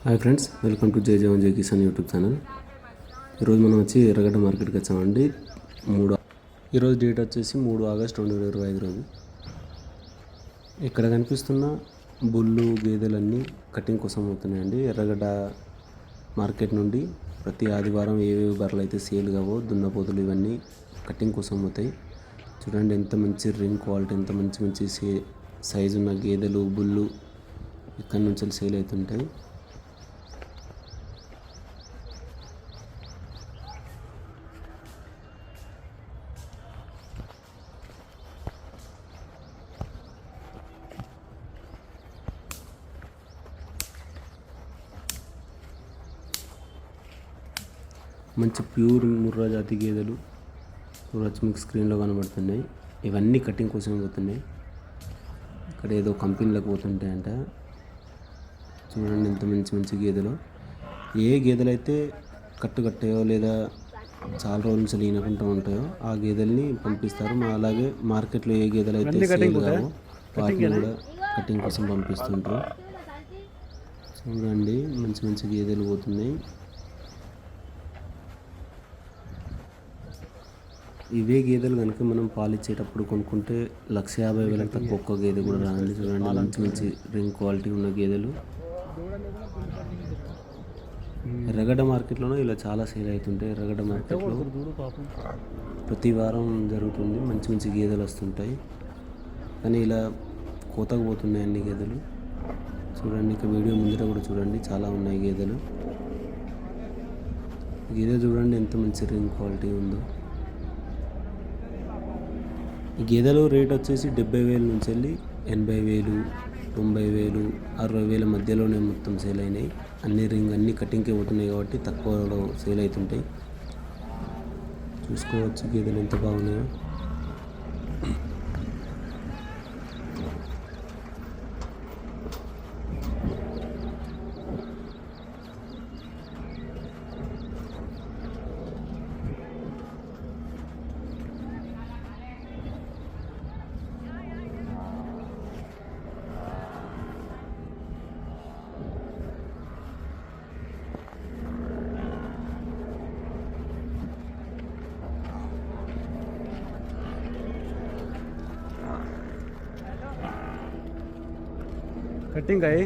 Hi friends, welcome to జై జవాన్ జై Kisan YouTube channel. ఈరోజు మనం వచ్చి ఎర్రగడ్డ మార్కెట్కి వచ్చామండి. ఈరోజు డేట్ వచ్చేసి 3 ఆగస్ట్ 2025 రోజు. ఇక్కడ కనిపిస్తున్న బుల్లు గేదెలన్నీ కటింగ్ కోసం అవుతున్నాయండి. ఎర్రగడ్డ మార్కెట్ నుండి ప్రతి ఆదివారం ఏవేవి బర్రెలు అయితే సేల్ కావో దున్నపోతులు ఇవన్నీ కటింగ్ కోసం అవుతాయి. చూడండి ఎంత మంచి రింగ్ క్వాలిటీ, ఎంత మంచి సైజు ఉన్న గేదెలు బుల్లు ఇక్కడి నుంచి సేల్ అవుతుంటాయి. మంచి ప్యూర్ ముర్రా జాతి గేదెలు చూడవచ్చు, మీకు స్క్రీన్లో కనబడుతున్నాయి. ఇవన్నీ కటింగ్ కోసం పోతున్నాయి. ఇక్కడ ఏదో కంపెనీలకు పోతుంటాయంట. చూడండి ఎంత మంచి గేదెలు. ఏ గేదెలు అయితే కట్టాయో లేదా చాలా రోజుల నుంచి ఈనకుండా ఉంటాయో ఆ గేదెల్ని పంపిస్తారు. అలాగే మార్కెట్లో ఏ గేదెలు అయితే సేల్ కావో వాటిని కూడా కటింగ్ కోసం పంపిస్తుంటారు. చూడండి మంచి గేదెలు పోతున్నాయి. ఇవే గేదెలు కనుక మనం పాలు ఇచ్చేటప్పుడు కొనుక్కుంటే 1,50,000 తక్కువ ఒక్క గేదె కూడా రాదండి. చూడండి మంచి రింగ్ క్వాలిటీ ఉన్న గేదెలు. ఎర్రగడ్డ మార్కెట్లోనూ ఇలా చాలా సేల్ అవుతుంటాయి. ఎర్రగడ్డ మార్కెట్లో ప్రతి వారం జరుగుతుంది. మంచి గేదెలు వస్తుంటాయి. కానీ ఇలా కోతకు పోతున్నాయి అన్ని గేదెలు. చూడండి ఇక వీడియో ముందర కూడా చూడండి, చాలా ఉన్నాయి గేదెలు. గేదె చూడండి ఎంత మంచి రింగ్ క్వాలిటీ ఉందో. ఈ గేదెలు రేట్ వచ్చేసి 70,000 నుంచి వెళ్ళి 80,000, 90,000, 60,000 మధ్యలోనే మొత్తం సేల్ అయినాయి. అన్ని కటింగ్కే పోతున్నాయి కాబట్టి తక్కువలో సేల్ అవుతుంటాయి. చూసుకోవచ్చు గేదెలు ఎంత బాగున్నాయో. కటింగ్ అయ్యి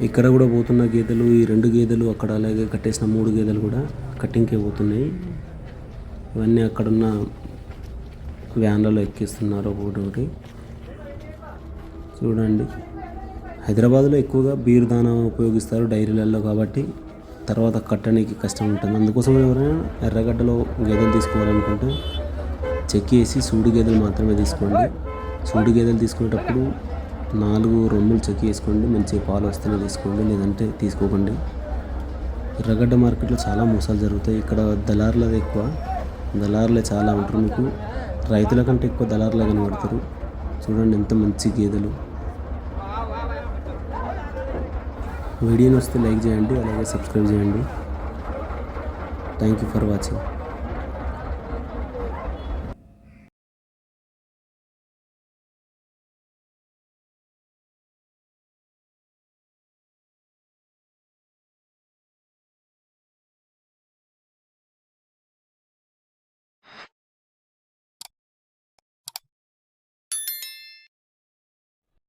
ఇక్కడ కూడా పోతున్న గేదెలు, ఈ 2 గేదెలు అక్కడ, అలాగే కట్టేసిన 3 గేదెలు కూడా కటింగ్కే పోతున్నాయి. ఇవన్నీ అక్కడున్న వ్యాన్లలో ఎక్కిస్తున్నారు ఒకటి. చూడండి హైదరాబాద్లో ఎక్కువగా బీర్ దానా ఉపయోగిస్తారు డైరీలలో, కాబట్టి తర్వాత కట్టడానికి కష్టం ఉంటుంది. అందుకోసం ఎవరైనా ఎర్రగడ్డలో గేదెలు తీసుకోవాలనుకుంటే చెక్కేసి సూడి గేదెలు మాత్రమే తీసుకోండి. సూడి గేదెలు తీసుకునేటప్పుడు 4 రొమ్ములు చెక్కి వేసుకోండి. మంచి పాలు వస్తేనే తీసుకోండి, లేదంటే తీసుకోకండి. ఎర్రగడ్డ మార్కెట్లో చాలా మోసాలు జరుగుతాయి. ఇక్కడ దళారులది ఎక్కువ, దళారులే చాలా ఉంటారు. మీకు రైతుల కంటే ఎక్కువ దళారులే కనబడతారు. చూడండి ఎంత మంచి గేదెలు. వీడియోని వస్తే లైక్ చేయండి, అలాగే సబ్స్క్రైబ్ చేయండి. Thank you for watching.